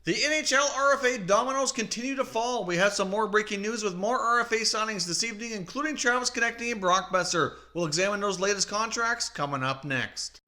The NHL RFA dominoes continue to fall. We have some more breaking news with more RFA signings this evening, including Travis Konecny and Brock Boeser. We'll examine those latest contracts coming up next.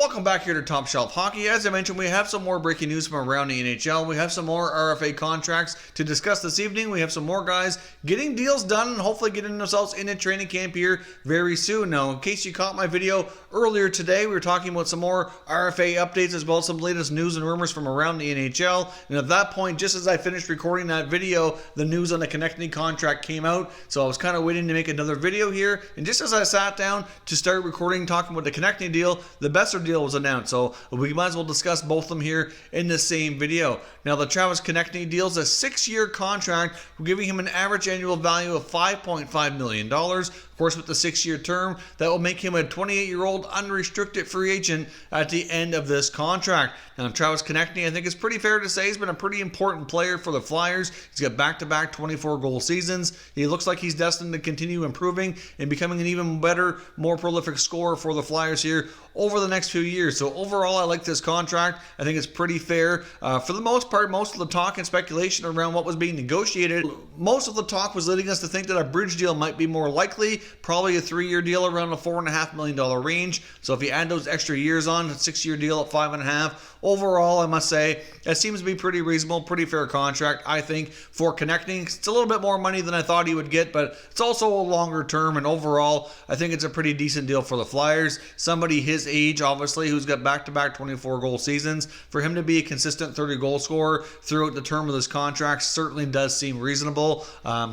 Welcome back here to Top Shelf Hockey. As I mentioned, we have some more breaking news from around the NHL. We have some more RFA contracts to discuss this evening. We have some more guys getting deals done and hopefully getting themselves into training camp here very soon. Now, in case you caught my video earlier today, we were talking about some more RFA updates as well as some latest news and rumors from around the NHL. And at that point, just as I finished recording that video, the news on the Konecny contract came out. So I was kind of waiting to make another video here. And just as I sat down to start recording, talking about the Konecny deal, the Boeser deal was announced, so we might as well discuss both of them here in the same video. Now, the Travis Konecny deal is a 6-year contract, giving him an average annual value of $5.5 million. Of course, with the 6-year term, that will make him a 28-year-old unrestricted free agent at the end of this contract. Now, Travis Konecny, I think it's pretty fair to say, he's been a pretty important player for the Flyers. He's got back-to-back 24-goal seasons. He looks like he's destined to continue improving and becoming an even better, more prolific scorer for the Flyers here over the next few years. So overall, I like this contract. I think it's pretty fair. For the most part, most of the talk and speculation around what was being negotiated, most of the talk was leading us to think that a bridge deal might be more likely, probably a 3-year deal around the $4.5 million range. So if you add those extra years on, a 6-year deal at $5.5 million, overall, I must say, that seems to be pretty reasonable, pretty fair contract, I think, for Konecny. It's a little bit more money than I thought he would get, but it's also a longer term, and overall, I think it's a pretty decent deal for the Flyers. Somebody his age, obviously, who's got back-to-back 24-goal seasons, for him to be a consistent 30-goal scorer throughout the term of this contract certainly does seem reasonable.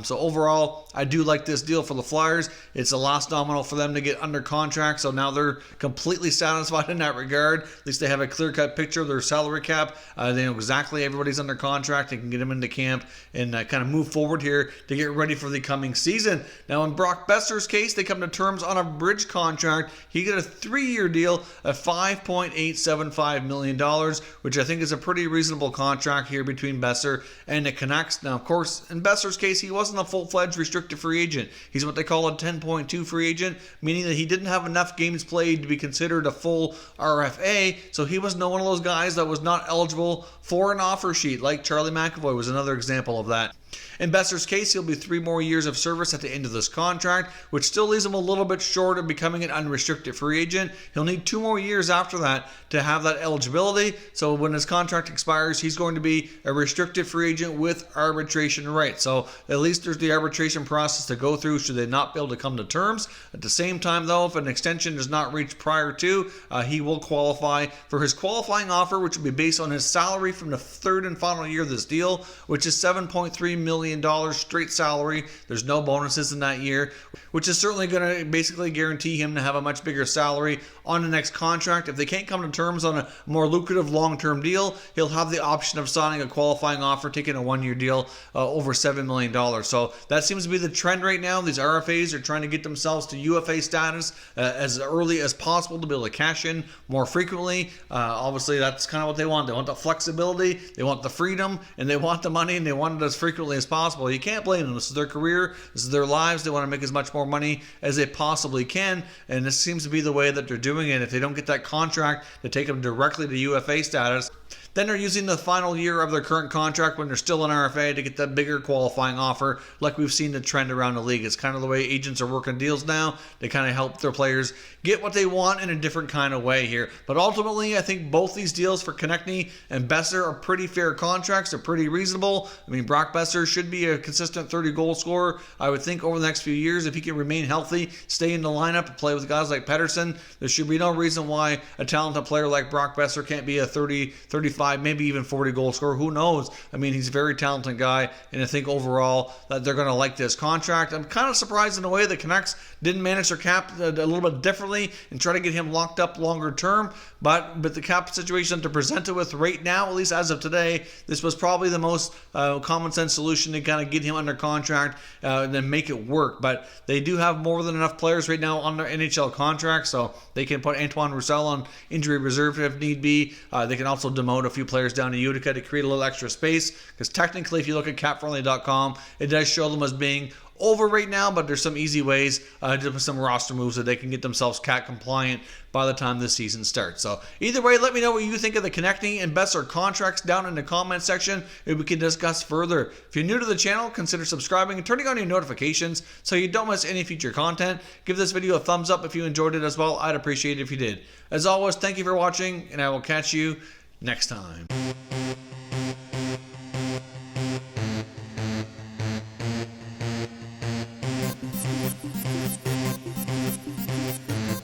So overall, I do like this deal for the Flyers. It's the last domino for them to get under contract, so now they're completely satisfied in that regard. At least they have a clear-cut picture of their salary cap. They know exactly everybody's under contract. They can get them into camp and kind of move forward here to get ready for the coming season. Now, in Brock Boeser's case, they come to terms on a bridge contract. He got a 3-year deal at $5.875 million, which I think is a pretty reasonable contract here between Boeser and the Canucks. Now, of course, in Boeser's case, he wasn't a full-fledged restricted free agent. He's what they call a 10.2 free agent, meaning that he didn't have enough games played to be considered a full RFA, so he was one of those guys that was not eligible for an offer sheet, like Charlie McAvoy was another example of that. In Boeser's case, he'll be 3 more years of service at the end of this contract, which still leaves him a little bit short of becoming an unrestricted free agent. He'll need 2 more years after that to have that eligibility. So when his contract expires, he's going to be a restricted free agent with arbitration rights. So at least there's the arbitration process to go through should they not be able to come to terms. At the same time, though, if an extension is not reached prior to, he will qualify for his qualifying offer, which will be based on his salary from the 3rd and final year of this deal, which is $7.3 million straight salary. There's no bonuses in that year, which is certainly going to basically guarantee him to have a much bigger salary on the next contract. If they can't come to terms on a more lucrative long-term deal, he'll have the option of signing a qualifying offer, taking a 1-year deal over $7 million. So that seems to be the trend right now. These RFAs are trying to get themselves to UFA status as early as possible to be able to cash in more frequently. Obviously, that's kind of what they want. They want the flexibility, they want the freedom, and they want the money, and they want it as frequently as possible. You can't blame them. This is their career. This is their lives. They want to make as much more money as they possibly can, and this seems to be the way that they're doing it. If they don't get that contract to take them directly to UFA status, then they're using the final year of their current contract when they're still in RFA to get that bigger qualifying offer, like we've seen the trend around the league. It's kind of the way agents are working deals now. They kind of help their players get what they want in a different kind of way here. But ultimately, I think both these deals for Konecny and Boeser are pretty fair contracts. They're pretty reasonable. I mean, Brock Boeser should be a consistent 30-goal scorer, I would think, over the next few years. If he can remain healthy, stay in the lineup, and play with guys like Pettersson, there should be no reason why a talented player like Brock Boeser can't be a 30, 35, maybe even 40-goal scorer. Who knows? I mean, he's a very talented guy, and I think overall that they're going to like this contract. I'm kind of surprised in a way the Canucks didn't manage their cap a little bit differently and try to get him locked up longer term, but the cap situation that they're presented with right now, at least as of today, this was probably the most common sense solution to kind of get him under contract and then make it work. But they do have more than enough players right now on their NHL contract, so they can put Antoine Roussel on injury reserve if need be. They can also demote a few players down to Utica to create a little extra space, because technically, if you look at capfriendly.com, it does show them as being over right now, but there's some easy ways to do some roster moves so they can get themselves cat compliant by the time this season starts. So either way, let me know what you think of the Konecny and Boeser contracts down in the comment section, and we can discuss further. If you're new to the channel, consider subscribing and turning on your notifications so you don't miss any future content. Give this video a thumbs up if you enjoyed it as well. I'd appreciate it if you did. As always, thank you for watching, and I will catch you next time.